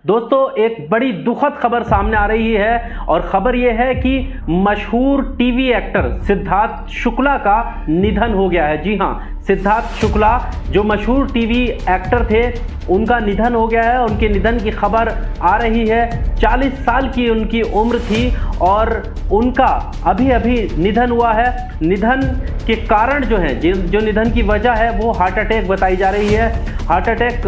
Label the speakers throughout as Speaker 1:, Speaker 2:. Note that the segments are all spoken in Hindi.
Speaker 1: दोस्तों एक बड़ी दुखद खबर सामने आ रही है और खबर यह है कि मशहूर टीवी एक्टर सिद्धार्थ शुक्ला का निधन हो गया है। जी हां, सिद्धार्थ शुक्ला जो मशहूर टीवी एक्टर थे उनका निधन हो गया है। उनके निधन की खबर आ रही है। 40 साल की उनकी उम्र थी और उनका अभी अभी निधन हुआ है। निधन के कारण जो है, जो निधन की वजह है वो हार्ट अटैक बताई जा रही है। हार्ट अटैक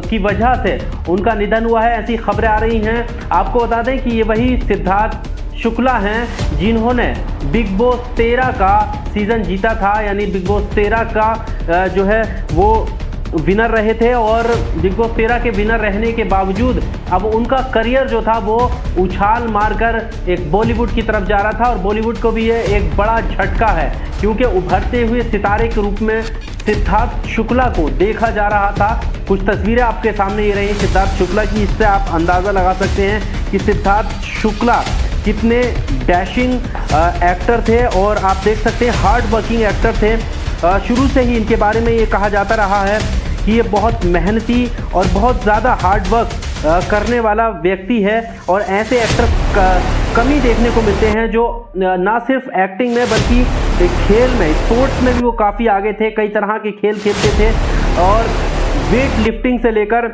Speaker 1: की वजह से उनका निधन हुआ है, ऐसी खबरें आ रही हैं। आपको बता दें कि ये वही सिद्धार्थ शुक्ला हैं जिन्होंने बिग बॉस 13 का सीज़न जीता था, यानी बिग बॉस 13 का जो है वो विनर रहे थे और बिग बॉस 13 के विनर रहने के बावजूद अब उनका करियर जो था वो उछाल मारकर एक बॉलीवुड की तरफ जा रहा था और बॉलीवुड को भी ये एक बड़ा झटका है क्योंकि उभरते हुए सितारे के रूप में सिद्धार्थ शुक्ला को देखा जा रहा था। कुछ तस्वीरें आपके सामने ये रही सिद्धार्थ शुक्ला की, इससे आप अंदाज़ा लगा सकते हैं कि सिद्धार्थ शुक्ला कितने डैशिंग एक्टर थे और आप देख सकते हैं हार्ड वर्किंग एक्टर थे। शुरू से ही इनके बारे में ये कहा जाता रहा है कि ये बहुत मेहनती और बहुत ज़्यादा हार्ड वर्क करने वाला व्यक्ति है और ऐसे एक्टर कम ही देखने को मिलते हैं जो ना सिर्फ एक्टिंग में बल्कि खेल में, स्पोर्ट्स में भी वो काफ़ी आगे थे। कई तरह के खेल खेलते थे और वेट लिफ्टिंग से लेकर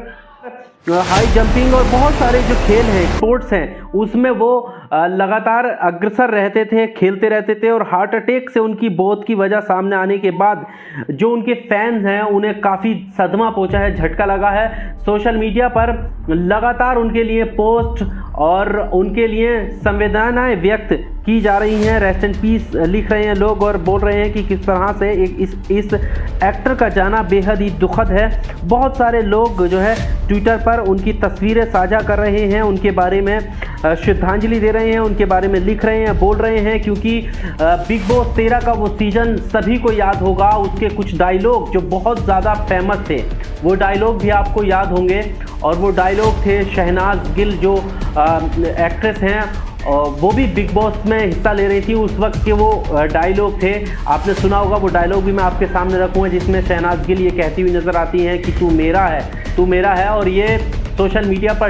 Speaker 1: हाई जंपिंग और बहुत सारे जो खेल हैं, स्पोर्ट्स हैं, उसमें वो लगातार अग्रसर रहते थे, खेलते रहते थे। और हार्ट अटैक से उनकी मौत की वजह सामने आने के बाद जो उनके फैंस हैं उन्हें काफ़ी सदमा पहुंचा है, झटका लगा है। सोशल मीडिया पर लगातार उनके लिए पोस्ट और उनके लिए संवेदनाएं व्यक्त की जा रही हैं। रेस्ट इन पीस लिख रहे हैं लोग और बोल रहे हैं कि किस तरह से इस एक्टर का जाना बेहद ही दुखद है। बहुत सारे लोग जो है ट्विटर पर उनकी तस्वीरें साझा कर रहे हैं, उनके बारे में श्रद्धांजलि दे रहे हैं, उनके बारे में लिख रहे हैं, बोल रहे हैं क्योंकि बिग बॉस 13 का वो सीज़न सभी को याद होगा। उसके कुछ डायलॉग जो बहुत ज़्यादा फेमस थे वो डायलॉग भी आपको याद होंगे और वो डायलॉग थे शहनाज गिल जो एक्ट्रेस हैं वो भी बिग बॉस में हिस्सा ले रही थी, उस वक्त के वो डायलॉग थे। आपने सुना होगा, वो डायलॉग भी मैं आपके सामने रखूँगा जिसमें शहनाज गिल ये कहती हुई नज़र आती हैं कि तू मेरा है, तू मेरा है। और ये सोशल मीडिया पर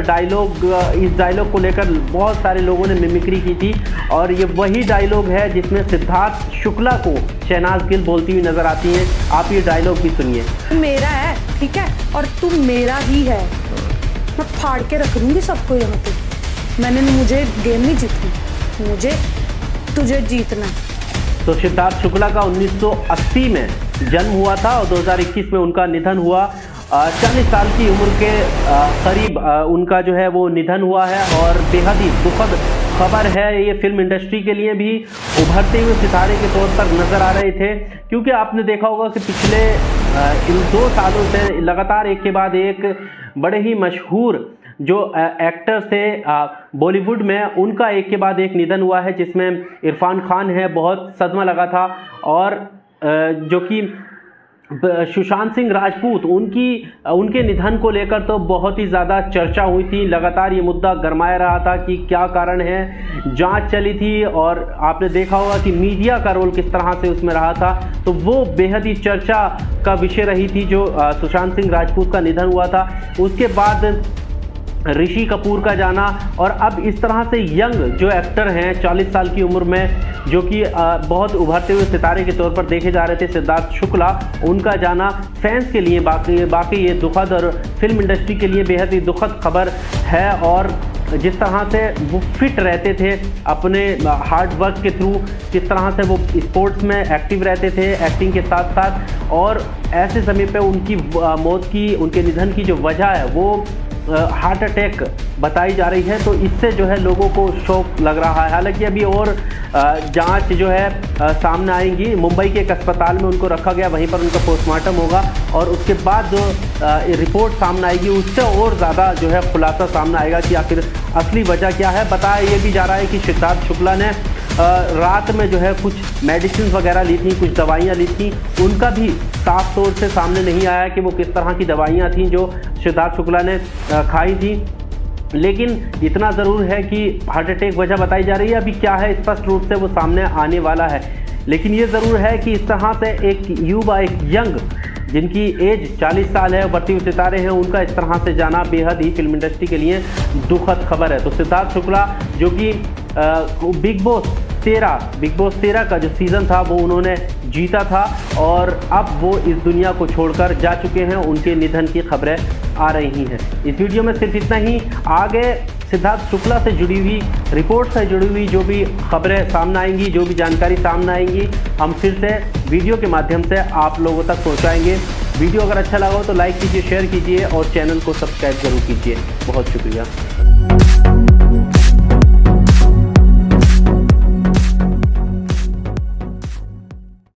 Speaker 1: इस डायलॉग को लेकर बहुत सारे लोगों ने मिमिक्री की थी और ये वही डायलॉग है जिसमें सिद्धार्थ शुक्ला को शहनाज गिल बोलती हुई नज़र आती हैं। आप ये डायलॉग भी सुनिए।
Speaker 2: तू मेरा है, ठीक है, और तू मेरा ही है। मैं फाड़ के रख दूँगी सबको यहाँ पे। मुझे गेम नहीं जीतनी, मुझे तुझे जीतना।
Speaker 1: तो सिद्धार्थ शुक्ला का 1980 में जन्म हुआ था और 2021 में उनका निधन हुआ। 40 साल की उम्र के करीब उनका जो है वो निधन हुआ है और बेहद ही दुखद खबर है। ये फिल्म इंडस्ट्री के लिए भी उभरते हुए सितारे के तौर पर नज़र आ रहे थे क्योंकि आपने देखा होगा कि पिछले इन 2 सालों से लगातार एक के बाद एक बड़े ही मशहूर जो एक्टर्स थे बॉलीवुड में, उनका एक के बाद एक निधन हुआ है जिसमें इरफान खान है। बहुत सदमा लगा था और जो कि सुशांत सिंह राजपूत उनके निधन को लेकर तो बहुत ही ज़्यादा चर्चा हुई थी। लगातार ये मुद्दा गरमाया रहा था कि क्या कारण है, जांच चली थी और आपने देखा होगा कि मीडिया का रोल किस तरह से उसमें रहा था। तो वो बेहद ही चर्चा का विषय रही थी जो सुशांत सिंह राजपूत का निधन हुआ था। उसके बाद ऋषि कपूर का जाना और अब इस तरह से यंग जो एक्टर हैं 40 साल की उम्र में जो कि बहुत उभरते हुए सितारे के तौर पर देखे जा रहे थे, सिद्धार्थ शुक्ला, उनका जाना फैंस के लिए बाकी ये दुखद और फिल्म इंडस्ट्री के लिए बेहद ही दुखद खबर है। और जिस तरह से वो फिट रहते थे अपने हार्ड वर्क के थ्रू, किस तरह से वो स्पोर्ट्स में एक्टिव रहते थे एक्टिंग के साथ साथ, और ऐसे समय पे उनकी मौत की, उनके निधन की जो वजह है वो हार्ट अटैक बताई जा रही है। तो इससे जो है लोगों को शौक लग रहा है। हालांकि अभी और जांच जो है सामने आएंगी। मुंबई के एक अस्पताल में उनको रखा गया, वहीं पर उनका पोस्टमार्टम होगा और उसके बाद जो रिपोर्ट सामने आएगी उससे और ज़्यादा जो है खुलासा सामने आएगा कि आखिर असली वजह क्या है। बताया ये भी जा रहा है कि सिद्धार्थ शुक्ला ने रात में जो है कुछ मेडिसिन वगैरह ली थी, कुछ दवाइयाँ ली थी, उनका भी साफ तौर से सामने नहीं आया कि वो किस तरह की दवाइयाँ थीं जो सिद्धार्थ शुक्ला ने खाई थी। लेकिन इतना ज़रूर है कि हार्ट अटैक वजह बताई जा रही है, अभी क्या है स्पष्ट रूप से वो सामने आने वाला है। लेकिन ये ज़रूर है कि इस तरह से एक युवा, एक यंग जिनकी एज 40 साल है, बढ़ती हुई सितारे हैं, उनका इस तरह से जाना बेहद ही फिल्म इंडस्ट्री के लिए दुखद खबर है। तो सिद्धार्थ शुक्ला जो कि बिग बॉस 13 का जो सीज़न था वो उन्होंने जीता था और अब वो इस दुनिया को छोड़कर जा चुके हैं। उनके निधन की खबरें आ रही हैं। इस वीडियो में सिर्फ इतना ही। आगे सिद्धार्थ शुक्ला से जुड़ी हुई रिपोर्ट से जुड़ी हुई जो भी खबरें सामने आएंगी, जो भी जानकारी सामने आएंगी, हम फिर से वीडियो के माध्यम से आप लोगों तक पहुंचाएंगे। वीडियो अगर अच्छा लगा हो तो लाइक कीजिए, शेयर कीजिए और चैनल को सब्सक्राइब जरूर कीजिए। बहुत शुक्रिया।